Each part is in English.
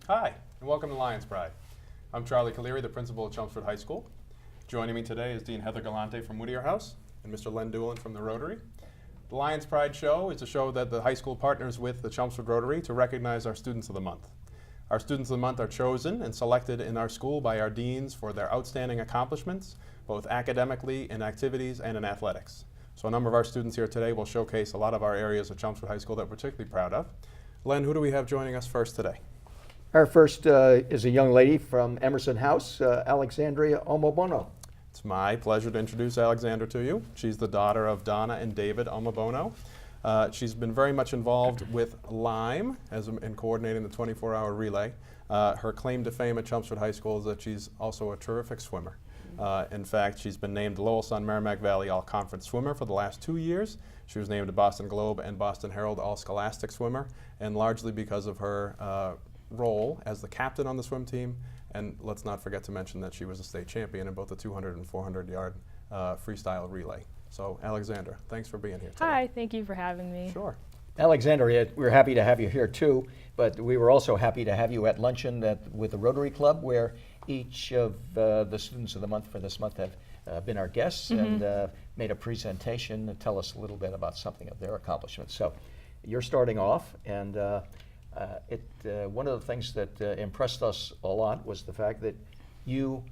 Hi, and welcome to Lions Pride. I'm Charlie Caliri, the principal of Chelmsford High School. Joining me today is Dean Heather Galante from Whittier House and Mr. Len Doolan from the Rotary. The Lions Pride Show is a show that the high school partners with the Chelmsford Rotary to recognize our Students of the Month. Our Students of the Month are chosen and selected in our school by our deans for their outstanding accomplishments, both academically, in activities, and in athletics. So a number of our students here today will showcase a lot of our areas of Chelmsford High School that we're particularly proud of. Len, who do we have joining us first today? Our first is a young lady from Emerson House, Alexandra Omobono. It's my pleasure to introduce Alexandra to you. She's the daughter of Donna and David Omobono. She's been very much involved with Lyme in coordinating the 24-hour relay. Her claim to fame at Chelmsford High School is that she's also a terrific swimmer. In fact, she's been named Lowell Sun Merrimack Valley All-Conference Swimmer for the last 2 years. She was named a Boston Globe and Boston Herald All-Scholastic Swimmer, and largely because of her role as the captain on the swim team. And let's not forget to mention that she was a state champion in both the 200 and 400 yard freestyle relay. So Alexandra, thanks for being here today. Hi, thank you for having me. Sure. Alexandra, we're happy to have you here too, but we were also happy to have you at luncheon with the Rotary Club, where each of the Students of the Month for this month have been our guests and made a presentation to tell us a little bit about something of their accomplishments. So you're starting off, and one of the things that impressed us a lot was the fact that you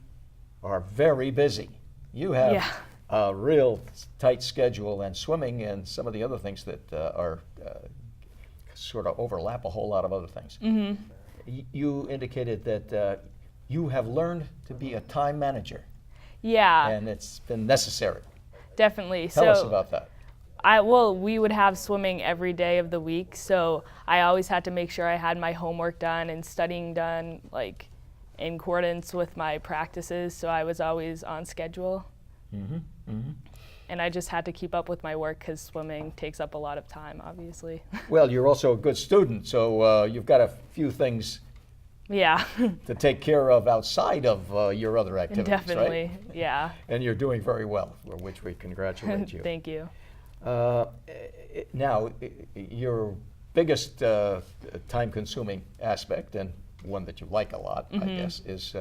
are very busy. You have a real tight schedule, and swimming and some of the other things that are sort of overlap a whole lot of other things. You indicated that you have learned to be a time manager. Yeah. And it's been necessary. Definitely. Tell us about that. We would have swimming every day of the week, so I always had to make sure I had my homework done and studying done, like, in accordance with my practices, so I was always on schedule. And I just had to keep up with my work because swimming takes up a lot of time, obviously. Well, you're also a good student, so you've got a few things to take care of outside of your other activities, Definitely, right? yeah. And you're doing very well, for which we congratulate you. Thank you. Now, your biggest time-consuming aspect, and one that you like a lot, I guess, is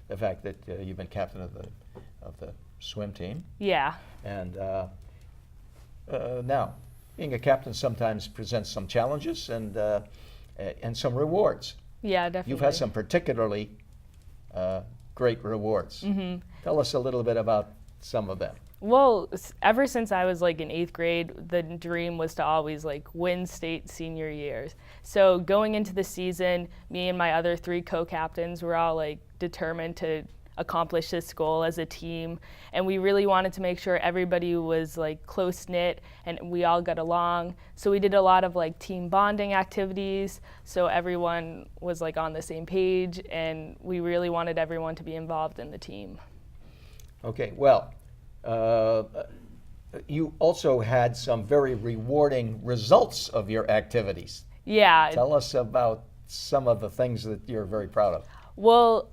the fact that you've been captain of the swim team. Yeah. And now, being a captain sometimes presents some challenges and some rewards. Yeah, definitely. You've had some particularly great rewards. Tell us a little bit about some of them. Well, ever since I was like in 8th grade, the dream was to always like win state senior years. So going into the season, me and my other 3 co-captains were all like determined to accomplish this goal as a team, and we really wanted to make sure everybody was like close knit and we all got along. So we did a lot of like team bonding activities, so everyone was like on the same page, and we really wanted everyone to be involved in the team. Okay, well, you also had some very rewarding results of your activities. Yeah. Tell us about some of the things that you're very proud of. Well,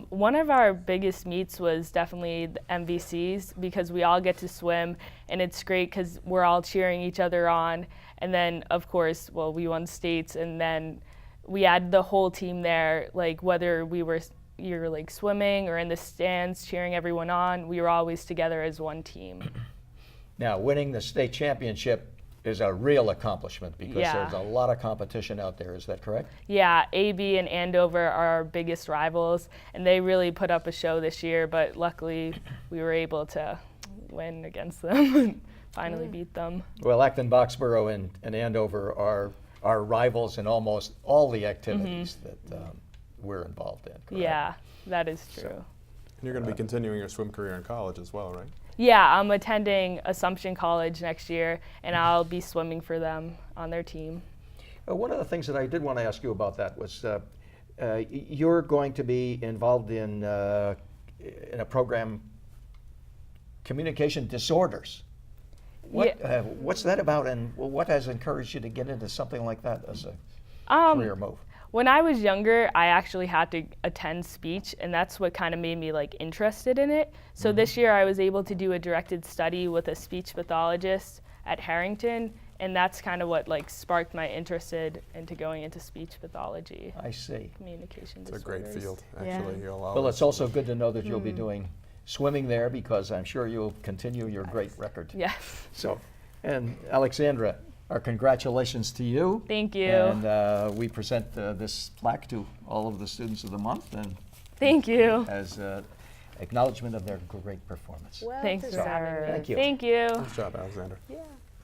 one of our biggest meets was definitely the MVCs, because we all get to swim, and it's great because we're all cheering each other on. And then, of course, well, we won states, and then we had the whole team there, like whether you're like swimming or in the stands cheering everyone on, we were always together as one team. Now, winning the state championship is a real accomplishment, because there's a lot of competition out there. Is that correct? Yeah, AB and Andover are our biggest rivals, and they really put up a show this year, but luckily we were able to win against them and finally beat them. Well, Acton, Boxborough, and Andover are rivals in almost all the activities that we're involved in, correct? Yeah, that is true. And you're going to be continuing your swim career in college as well, right? Yeah, I'm attending Assumption College next year, and I'll be swimming for them on their team. One of the things that I did want to ask you about that was you're going to be involved in a program, Communication Disorders. What's that about, and what has encouraged you to get into something like that as a career move? When I was younger, I actually had to attend speech, and that's what kind of made me like interested in it. So this year I was able to do a directed study with a speech pathologist at Harrington, and that's kind of what like sparked my interest into going into speech pathology, I see. communication It's a disorders. great field, Yeah. actually. You'll Well, always- it's also good to know that you'll be doing swimming there, because I'm sure you'll continue your great record. Yes. So, and Alexandra, our congratulations to you. Thank you. And we present this plaque to all of the students of the month, and Thank you. as acknowledgement of their great performance. Thanks for having me. Thank you. Thank you. Nice job, Alexander.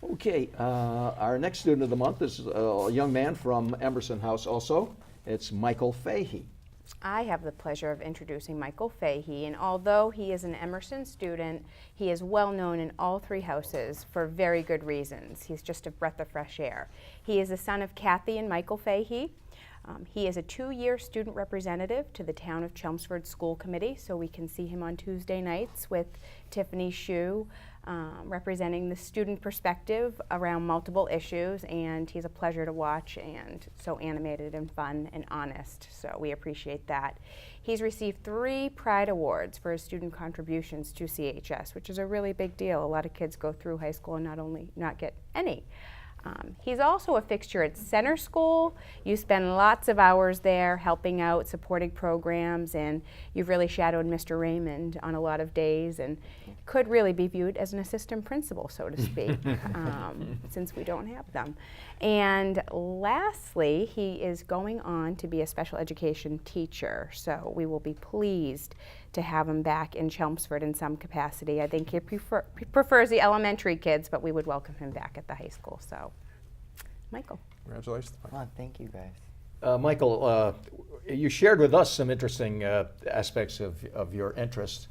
Okay, our next student of the month is a young man from Emerson House also. It's Michael Fahy. I have the pleasure of introducing Michael Fahy, and although he is an Emerson student, he is well known in all three houses for very good reasons. He's just a breath of fresh air. He is the son of Kathy and Michael Fahy. He is a 2-year student representative to the Town of Chelmsford School Committee, so we can see him on Tuesday nights with Tiffany Shue, representing the student perspective around multiple issues, and he's a pleasure to watch and so animated and fun and honest, so we appreciate that. He's received 3 Pride Awards for his student contributions to CHS, which is a really big deal. A lot of kids go through high school and not get any. He's also a fixture at Center School. You spend lots of hours there helping out, supporting programs, and you've really shadowed Mr. Raymond on a lot of days and could really be viewed as an assistant principal, so to speak, since we don't have them. And lastly, he is going on to be a special education teacher, so we will be pleased to have him back in Chelmsford in some capacity. I think he prefers the elementary kids, but we would welcome him back at the high school. So, Michael. Congratulations. Oh, thank you guys. Michael, you shared with us some interesting aspects of your interest,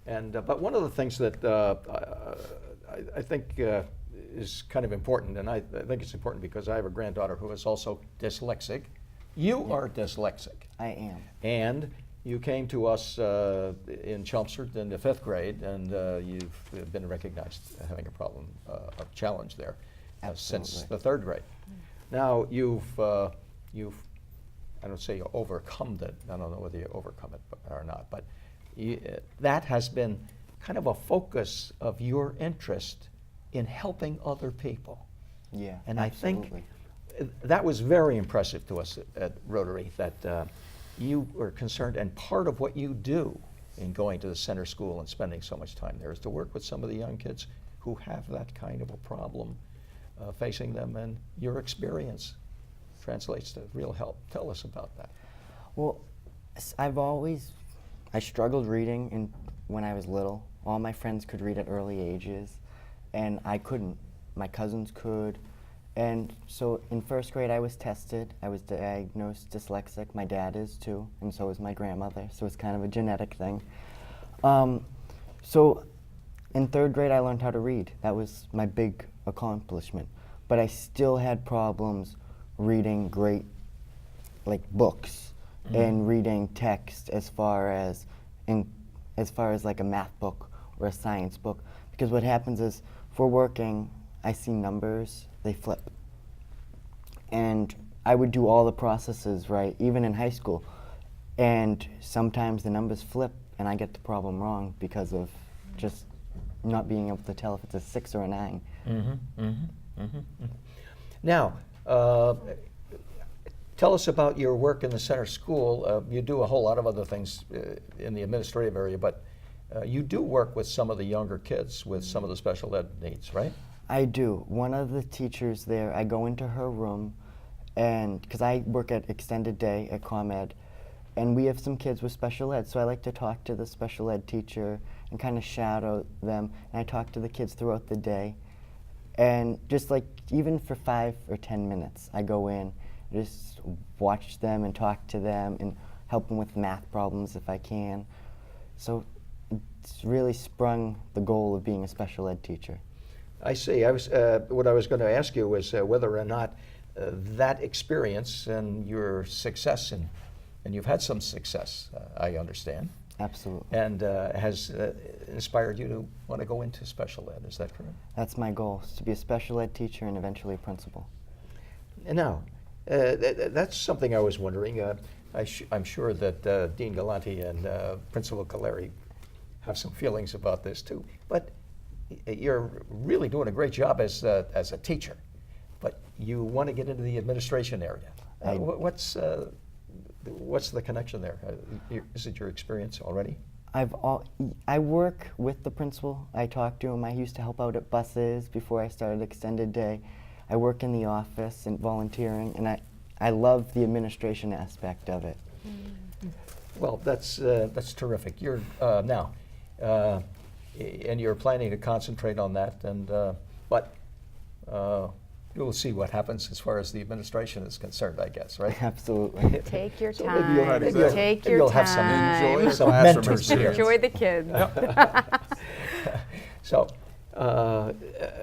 and but one of the things that I think is kind of important, and I think it's important because I have a granddaughter who is also dyslexic. You are dyslexic. I am. And you came to us in Chelmsford in the 5th grade, and you've been recognized having a problem, a challenge there since the 3rd grade. Now you've I don't say you overcome it. I don't know whether you overcome it or not, but that has been kind of a focus of your interest in helping other people. Yeah, And absolutely. I think that was very impressive to us at Rotary, that you were concerned, and part of what you do in going to the center school and spending so much time there is to work with some of the young kids who have that kind of a problem facing them, and your experience translates to real help. Tell us about that. Well, I struggled reading when I was little. All my friends could read at early ages, and I couldn't. My cousins could. And so in 1st grade, I was tested. I was diagnosed dyslexic. My dad is too, and so is my grandmother. So it's kind of a genetic thing. So in 3rd grade, I learned how to read. That was my big accomplishment. But I still had problems reading great, like, books and reading text as far as like a math book or a science book. Because what happens is, if we're working, I see numbers, they flip. And I would do all the processes right, even in high school. And sometimes the numbers flip and I get the problem wrong because of just not being able to tell if it's a 6 or a 9. Now, tell us about your work in the center school. You do a whole lot of other things in the administrative area, but you do work with some of the younger kids with some of the special ed needs, right? I do. One of the teachers there, I go into her room, and because I work at extended day at ComEd, and we have some kids with special ed, so I like to talk to the special ed teacher and kind of shadow them, and I talk to the kids throughout the day. And just like, even for 5 or 10 minutes, I go in, just watch them and talk to them and help them with math problems if I can. So it's really sprung the goal of being a special ed teacher. I see. What I was going to ask you was whether or not that experience and your success, and you've had some success, I understand, Absolutely. and has inspired you to want to go into special ed. Is that correct? That's my goal, is to be a special ed teacher and eventually a principal. And now, that's something I was wondering. I'm sure that Dean Galante and Principal Caliri have some feelings about this too. But you're really doing a great job as a teacher. but you want to get into the administration area. I- What's the connection there? Is it your experience already? I work with the principal. I talk to him. I used to help out at buses before I started extended day. I work in the office and volunteering, and I love the administration aspect of it. Well, that's terrific. You're now, and you're planning to concentrate on that, and but we'll see what happens as far as the administration is concerned, I guess, right? Absolutely. Take your So time. maybe you'll- Take maybe your you'll time. have some Enjoy the some classroom mentors here. experience. Enjoy the kids. So,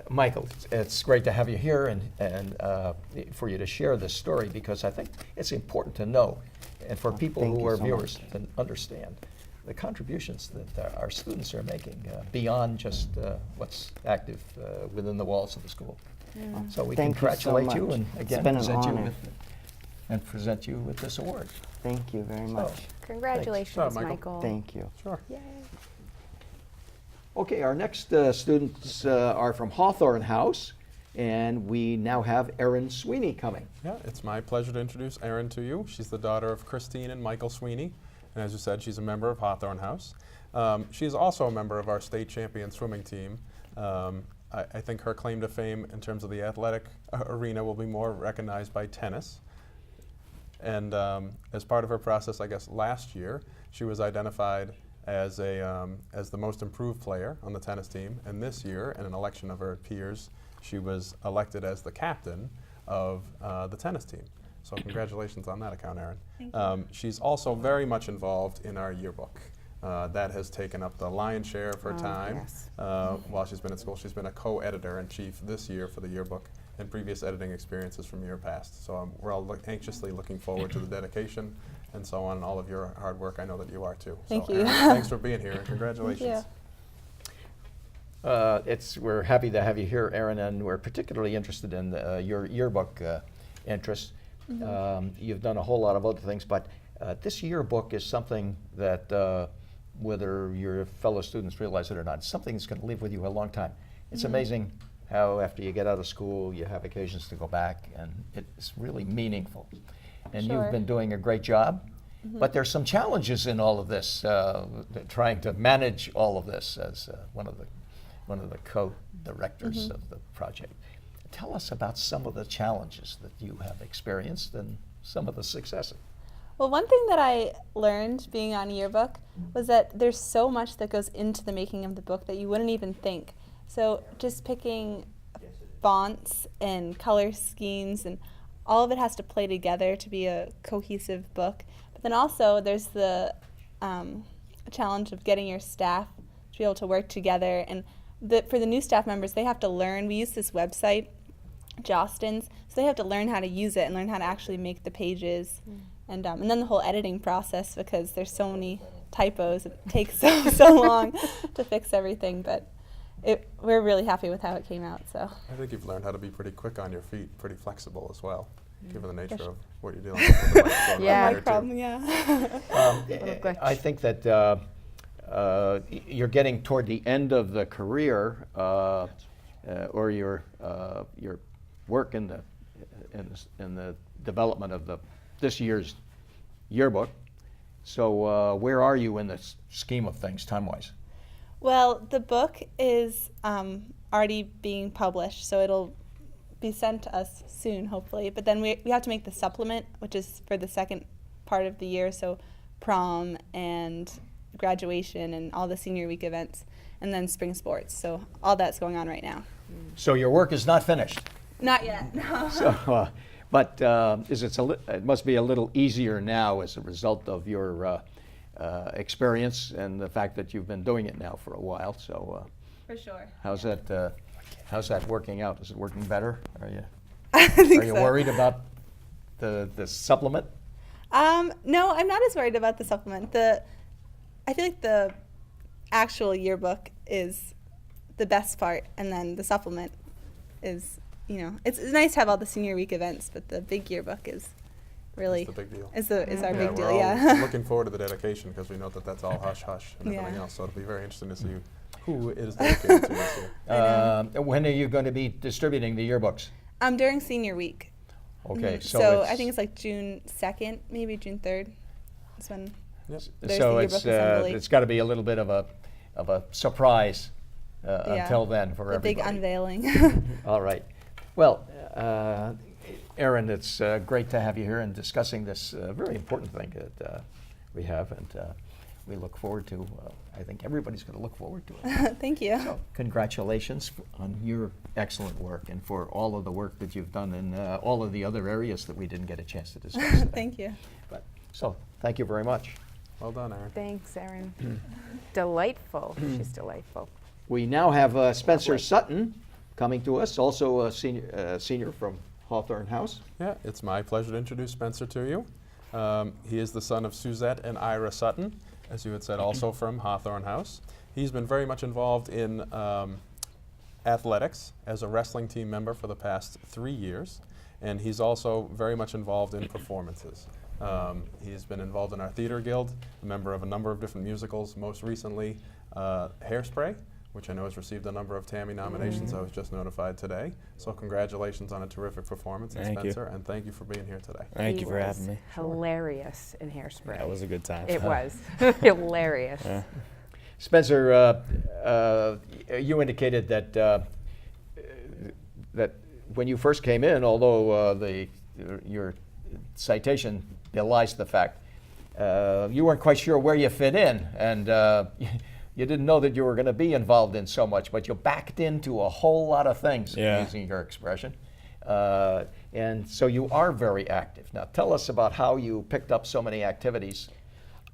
Michael, it's great to have you here and for you to share this story, because I think it's important to know, and for people thank who you are so viewers much. to understand the contributions that our students are making beyond just what's active within the walls of the school. So we Thank you so congratulate you, much. and It's again been an present you honor. present you with this award. Thank you very much. Congratulations, Good job, Michael. Michael. Thank you. Sure. Yay. Okay, our next students are from Hawthorne House, and we now have Erin Sweeney coming. Yeah, it's my pleasure to introduce Erin to you. She's the daughter of Christine and Michael Sweeney, and as you said, she's a member of Hawthorne House. She's also a member of our state champion swimming team. I think her claim to fame in terms of the athletic arena will be more recognized by tennis. And as part of her process, I guess last year, she was identified as the most improved player on the tennis team. And this year, in an election of her peers, she was elected as the captain of the tennis team. So congratulations on that account, Erin. Thank you. She's also very much involved in our yearbook. That has taken up the lion's share of her Oh, time yes. while she's been at school. She's been a co-editor-in-chief this year for the yearbook, and previous editing experiences from year past. So we're all anxiously looking forward to the dedication and so on, and all of your hard work. I know that you are too. Thank So, you. Erin, thanks for being here, and congratulations. We're happy to have you here, Erin, and we're particularly interested in your yearbook interest. You've done a whole lot of other things, but this yearbook is something that, whether your fellow students realize it or not, something that's going to live with you a long time. It's amazing how after you get out of school, you have occasions to go back, and it's really meaningful. And Sure. you've been doing a great job. But there's some challenges in all of this, trying to manage all of this as one of the co-directors of the project. Tell us about some of the challenges that you have experienced and some of the successes. Well, one thing that I learned being on yearbook was that there's so much that goes into the making of the book that you wouldn't even think. So just picking fonts and color schemes, and all of it has to play together to be a cohesive book. But then also there's the challenge of getting your staff to be able to work together. And for the new staff members, they have to learn. We use this website, Jostens, so they have to learn how to use it and learn how to actually make the pages. And then the whole editing process, because there's so many typos, it takes so long to fix everything. But we're really happy with how it came out. So I think you've learned how to be pretty quick on your feet, pretty flexible as well, given the nature Sure. of what you're dealing with the microphone Yeah. right my here, too. problem, yeah. glitch. I think that you're getting toward the end of the career, or your work in the development of this year's yearbook. So where are you in the scheme of things, time-wise? Well, the book is already being published, so it'll be sent to us soon, hopefully. But then we have to make the supplement, which is for the second part of the year, so prom and graduation and all the senior week events, and then spring sports. So all that's going on right now. So your work is not finished. Not yet, no. So, but it must be a little easier now as a result of your experience and the fact that you've been doing it now for a while. So For sure. how's that working out? Is it working better? Are you I think are you so. worried about the supplement? No, I'm not as worried about the supplement. I feel like the actual yearbook is the best part, and then the supplement is, it's nice to have all the senior week events, but the big yearbook is really It's the big deal. is our Yeah, big we're deal. all Yeah. looking forward to the dedication, because we know that that's all hush-hush and everything Yeah. else. So it'll be very interesting to see who it is dedicated to this year. When are you going to be distributing the yearbooks? During senior week. Okay, Mhm. so So it's, I think it's like June 2nd, maybe June 3rd. That's when Yep. there's so the it's yearbook assembly. it's got to be a little bit of a surprise Yeah. until then for the everybody. big unveiling. All right. Well, Erin, it's great to have you here and discussing this very important thing that we have, and we look forward to. I think everybody's going to look forward to it. Thank you. So, congratulations on your excellent work and for all of the work that you've done in all of the other areas that we didn't get a chance to discuss today. Thank you. But, so, thank you very much. Well done, Erin. Thanks, Erin. Delightful. She's delightful. We now have Spencer Sutton coming to us, also a senior from Hawthorne House. Yeah, it's my pleasure to introduce Spencer to you. He is the son of Suzette and Ira Sutton, as you had said, also from Hawthorne House. He's been very much involved in athletics as a wrestling team member for the past 3 years, and he's also very much involved in performances. He's been involved in our theater guild, a member of a number of different musicals, most recently Hairspray, which I know has received a number of Tammy nominations. I was just notified today. So congratulations on a terrific performance, Thank you. Spencer, and thank you for being here today. Thank He you for having was me. Hilarious in Hairspray. That was a good time. It was hilarious. Yeah. Spencer, you indicated that that when you first came in, although your citation belies the fact, you weren't quite sure where you fit in, and you didn't know that you were going to be involved in so much, but you backed into a whole lot of things, Yeah. using your expression. And so you are very active. Now tell us about how you picked up so many activities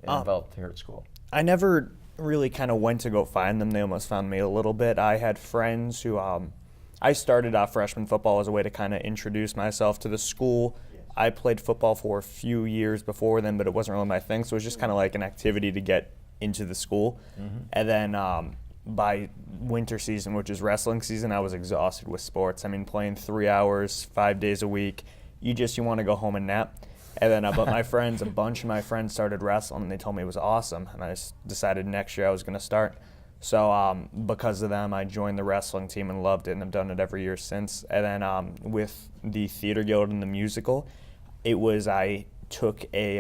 involved here at school. I never really kind of went to go find them. They almost found me a little bit. I had friends who, I started freshman football as a way to kind of introduce myself to the school. I played football for a few years before then, but it wasn't really my thing, so it was just kind of like an activity to get into the school. And then by winter season, which is wrestling season, I was exhausted with sports. I mean, playing 3 hours, 5 days a week, you want to go home and nap. And then but my friends, a bunch of my friends started wrestling, and they told me it was awesome. And I just decided next year I was going to start. So because of them, I joined the wrestling team and loved it, and I've done it every year since. And then with the Theater Guild and the musical, it was I took a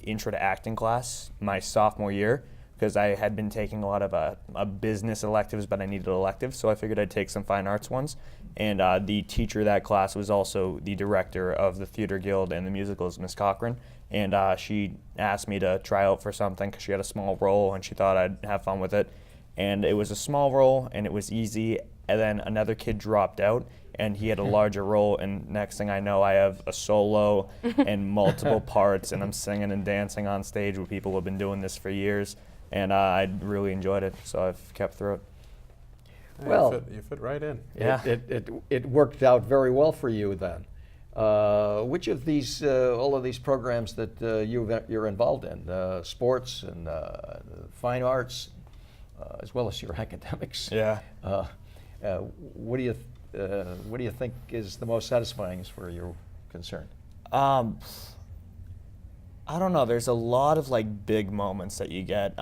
intro to acting class my sophomore year because I had been taking a lot of business electives, but I needed electives, so I figured I'd take some fine arts ones. And the teacher of that class was also the director of the Theater Guild and the musicals, Miss Cochran. And she asked me to try out for something because she had a small role and she thought I'd have fun with it. And it was a small role and it was easy. And then another kid dropped out and he had a larger role. And next thing I know, I have a solo and multiple parts, and I'm singing and dancing on stage with people who have been doing this for years. And I really enjoyed it, so I've kept through it. Yeah, Well, you fit right in. Yeah. It worked out very well for you then. Which of these, all of these programs that you're involved in, sports and fine arts, as well as your academics, Yeah. what do you think is the most satisfying as far as you're concerned? I don't know. There's a lot of like big moments that you get.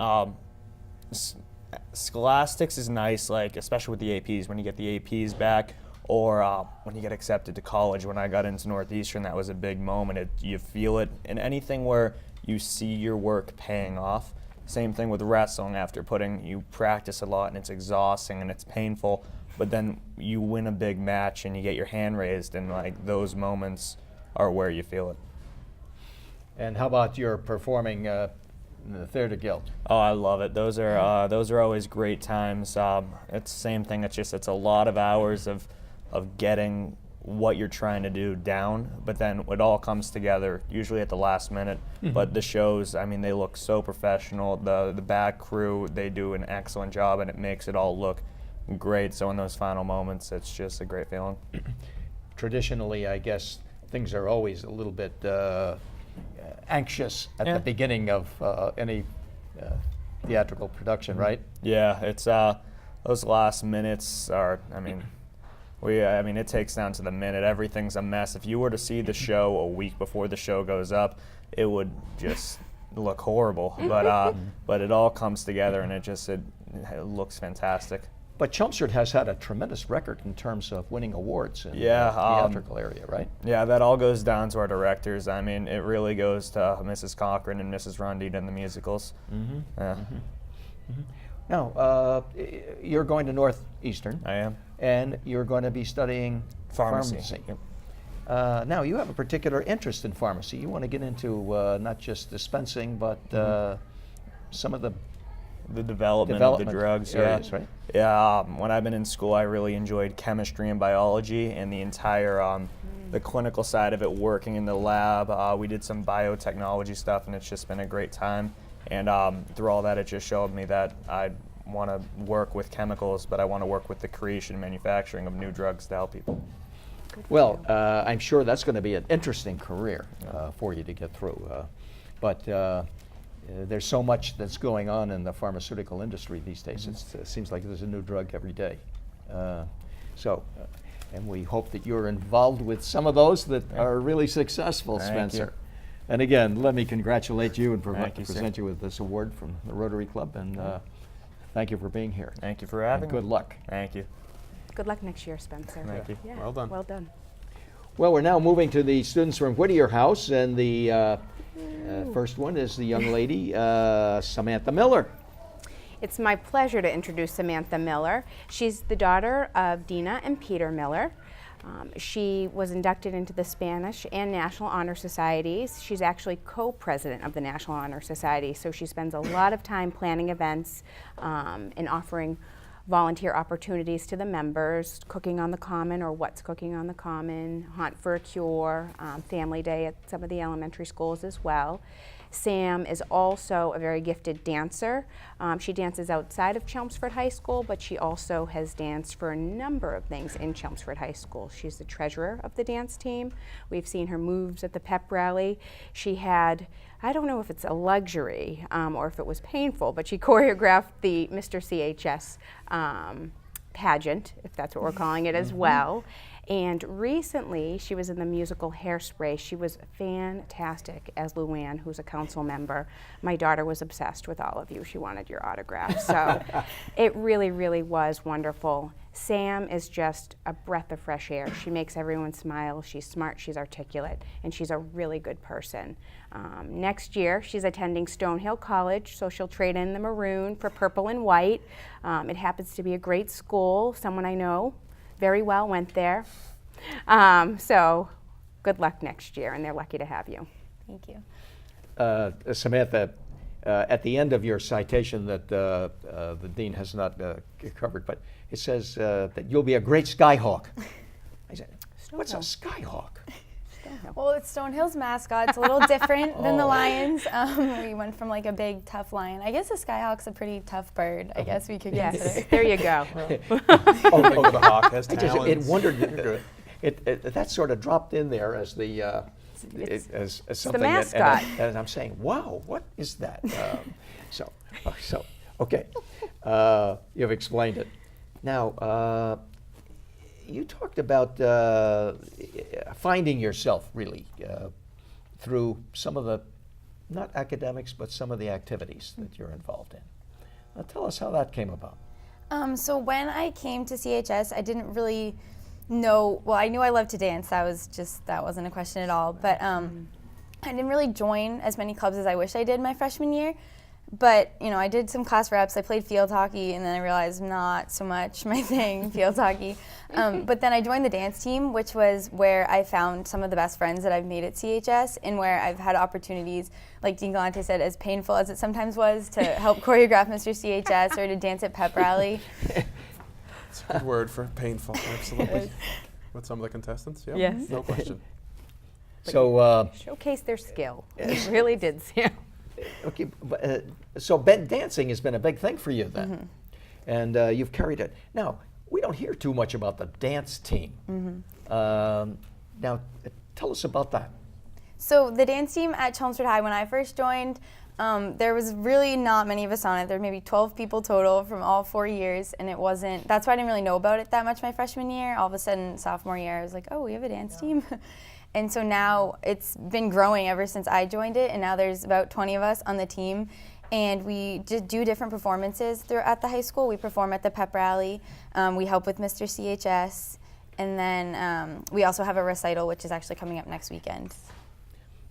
Scholastics is nice, like especially with the APs, when you get the APs back, or when you get accepted to college. When I got into Northeastern, that was a big moment. You feel it, and anything where you see your work paying off. Same thing with wrestling. After you practice a lot, and it's exhausting and it's painful, but then you win a big match and you get your hand raised, and like those moments are where you feel it. And how about your performing in the Theater Guild? Oh, I love it. Those are always great times. It's the same thing. It's a lot of hours of getting what you're trying to do down, but then it all comes together usually at the last minute. But the shows, I mean, they look so professional. The back crew, they do an excellent job, and it makes it all look great. So in those final moments, it's just a great feeling. Traditionally, I guess things are always a little bit anxious at Yeah. the beginning of any theatrical production, right? Yeah, it's those last minutes are. I mean, it takes down to the minute. Everything's a mess. If you were to see the show a week before the show goes up, it would just look horrible. But it all comes together, and it looks fantastic. But Chelmsford has had a tremendous record in terms of winning awards in the Yeah, theatrical area, right? Yeah, that all goes down to our directors. I mean, it really goes to Mrs. Cochran and Mrs. Rundin and the musicals. Yeah, Now, you're going to Northeastern, I am. and you're going to be studying Pharmacy. Yep. Now, you have a particular interest in pharmacy. You want to get into not just dispensing, but some of the The development of the development drugs, areas, yeah. right? Yeah, when I've been in school, I really enjoyed chemistry and biology and the entire the clinical side of it, working in the lab. We did some biotechnology stuff, and it's just been a great time. And through all that, it just showed me that I want to work with chemicals, but I want to work with the creation and manufacturing of new drugs to help people. Well, I'm sure that's going to be an interesting career for you to get through. But there's so much that's going on in the pharmaceutical industry these days. It seems like there's a new drug every day. And we hope that you're involved with some of those that are really successful, Thank Spencer. you. And again, let me congratulate you and Thank you, sir. present you with this award from the Rotary Club. And thank you for being here. Thank you for having And me. good luck. Thank you. Good luck next year, Spencer. Thank you. Yeah, Well done. Well done. Well, we're now moving to the students from Whittier House, and the first one is the young lady, Samantha Miller. It's my pleasure to introduce Samantha Miller. She's the daughter of Dina and Peter Miller. She was inducted into the Spanish and National Honor Societies. She's actually co-president of the National Honor Society, so she spends a lot of time planning events and offering volunteer opportunities to the members, cooking on the common or what's cooking on the common, Hunt for a Cure, Family Day at some of the elementary schools as well. Sam is also a very gifted dancer. She dances outside of Chelmsford High School, but she also has danced for a number of things in Chelmsford High School. She's the treasurer of the dance team. We've seen her moves at the pep rally. She had, I don't know if it's a luxury or if it was painful, but she choreographed the Mr. CHS pageant, if that's what we're calling it as well. And recently, she was in the musical Hairspray. She was fantastic as Luann, who's a council member. My daughter was obsessed with all of you. She wanted your autograph. So it really, really was wonderful. Sam is just a breath of fresh air. She makes everyone smile. She's smart, she's articulate, and she's a really good person. Next year, she's attending Stonehill College, so she'll trade in the maroon for purple and white. It happens to be a great school. Someone I know very well went there. So good luck next year, and they're lucky to have you. Thank you. Samantha, at the end of your citation that the dean has not covered, but it says that you'll be a great skyhawk. I said, what's a skyhawk? Well, it's Stonehill's mascot. It's a little different than the lions. We went from like a big, tough lion. I guess a skyhawk's a pretty tough bird. I guess we could Yes, consider. there you go. Oh, the hawk has I talons. just wondered, You're good. that sort of dropped in there as the as something that- mascot. and I'm saying, wow, what is that? So okay, you've explained it. Now, you talked about finding yourself really through some of the, not academics, but some of the activities that you're involved in. Now, tell us how that came about. So when I came to CHS, I didn't really know, well, I knew I loved to dance. That wasn't a question at all. But I didn't really join as many clubs as I wish I did my freshman year. But, you know, I did some class reps. I played field hockey, and then I realized not so much my thing, field hockey. But then I joined the dance team, which was where I found some of the best friends that I've made at CHS, and where I've had opportunities, like Dean Galante said, as painful as it sometimes was, to help choreograph Mr. CHS or to dance at pep rally. It's a good word for painful, absolutely. With some of the contestants, yeah? Yes. No question. So, Showcase their skill. It really did, Sam. okay, so dancing has been a big thing for you then, and you've carried it. Now, we don't hear too much about the dance team. Now, tell us about that. So the dance team at Chelmsford High, when I first joined, there was really not many of us on it. There were maybe 12 people total from all 4 years, and it wasn't, that's why I didn't really know about it that much my freshman year. All of a sudden, sophomore year, I was like, oh, we have a dance team. And so now it's been growing ever since I joined it, and now there's about 20 of us on the team. and we do different performances at the high school. We perform at the pep rally. We help with Mr. CHS, and then we also have a recital, which is actually coming up next weekend.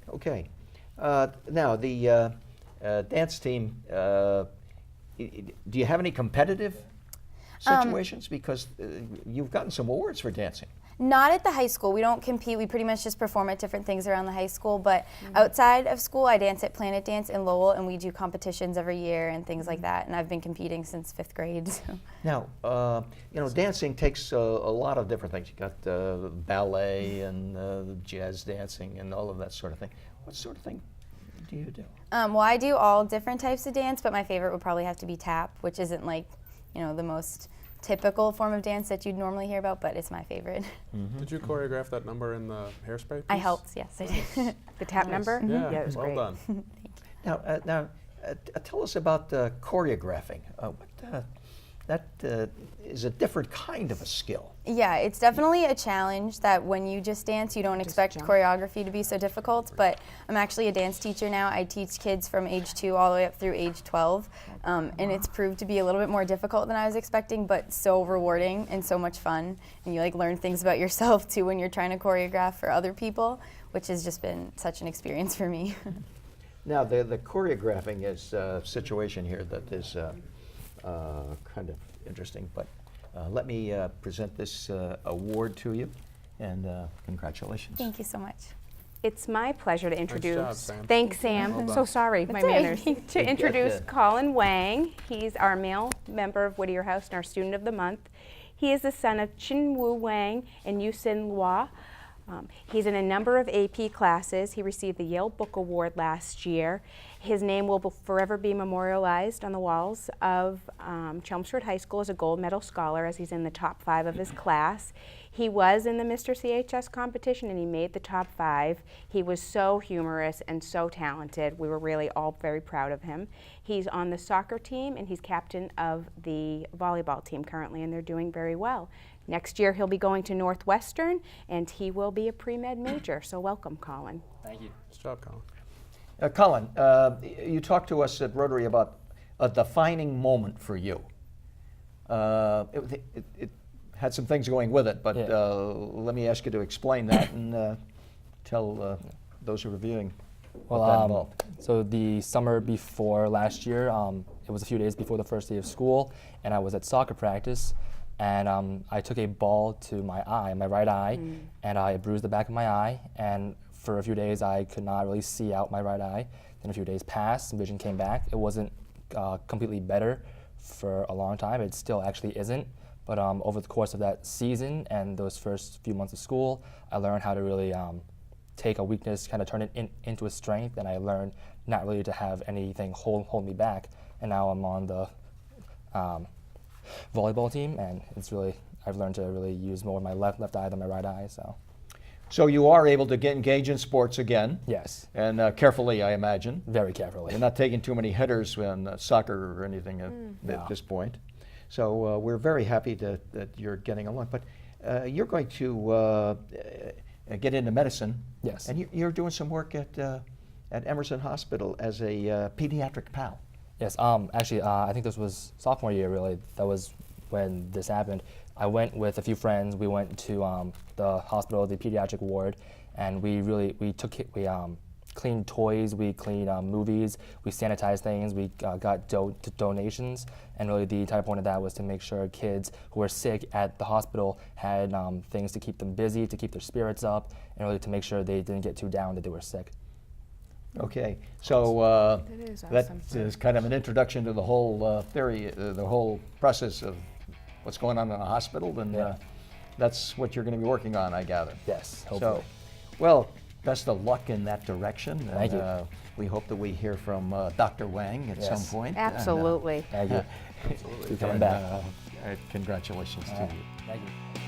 Okay. Now, the dance team, do you have any competitive situations? Because you've gotten some awards for dancing. Not at the high school. We don't compete. We pretty much just perform at different things around the high school. But outside of school, I dance at Planet Dance in Lowell, and we do competitions every year and things like that. And I've been competing since 5th grade. So. Now, dancing takes a lot of different things. You got ballet and jazz dancing and all of that sort of thing. What sort of thing do you do? Well, I do all different types of dance, but my favorite would probably have to be tap, which isn't like, the most typical form of dance that you'd normally hear about, but it's my favorite. Did you choreograph that number in the Hairspray piece? I helped, yes, I did. The tap number? Yeah, it was well great. done. Now, tell us about choreographing. That is a different kind of a skill. Yeah, it's definitely a challenge that when you just dance, you don't expect choreography to be so difficult, but I'm actually a dance teacher now. I teach kids from age 2 all the way up through age 12, and it's proved to be a little bit more difficult than I was expecting, but so rewarding and so much fun. And you learn things about yourself too when you're trying to choreograph for other people, which has just been such an experience for me. Now, the choreographing is a situation here that is kind of interesting, but let me present this award to you, and congratulations. Thank you so much. It's my pleasure to introduce. job, Sam. Thanks, Sam. Well done. So sorry, my That's all right. manners. To introduce Colin Wang. He's our male member of Whittier House and our Student of the Month. He is the son of Chin Wu Wang and Yusin Lua. He's in a number of AP classes. He received the Yale Book Award last year. His name will forever be memorialized on the walls of Chelmsford High School as a gold medal scholar, as he's in the top 5 of his class. He was in the Mr. CHS competition and he made the top 5. He was so humorous and so talented. We were really all very proud of him. He's on the soccer team and he's captain of the volleyball team currently, and they're doing very well. Next year he'll be going to Northwestern and he will be a pre-med major. So welcome, Colin. Thank you. Nice job, Colin. Colin, you talked to us at Rotary about a defining moment for you. It had some things going with it, but let me ask you to explain that and tell those who are reviewing what that involved. So the summer before last year, it was a few days before the first day of school, and I was at soccer practice, and I took a ball to my eye, my right eye, and I bruised the back of my eye, and for a few days I could not really see out my right eye. Then a few days passed, and vision came back. It wasn't completely better for a long time. It still actually isn't, but over the course of that season and those first few months of school, I learned how to really take a weakness, kind of turn it into a strength, and I learned not really to have anything hold me back. And now I'm on the volleyball team, and I've learned to really use more of my left eye than my right eye. So you are able to engage in sports again? Yes. And carefully, I imagine. Very carefully. You're not taking too many headers in soccer or anything at this point. So we're very happy that you're getting along. But you're going to get into medicine. Yes. And you're doing some work at Emerson Hospital as a pediatric PAL. Yes. Actually, I think this was sophomore year. Really, that was when this happened. I went with a few friends. We went to the hospital, the pediatric ward, and we cleaned toys, we cleaned movies, we sanitized things, we got donations, and really the entire point of that was to make sure kids who were sick at the hospital had things to keep them busy, to keep their spirits up, and really to make sure they didn't get too down that they were sick. Okay, so that awesome. is kind of an introduction to the whole theory, the whole process of what's going on in a hospital, and that's what you're going to be working on, I gather. Yes, hopefully. So, well, best of luck in that direction. Thank you. We hope that we hear from Dr. Wang at some point. Absolutely. Thank you. Absolutely. Keep coming back. Congratulations to you. Thank you.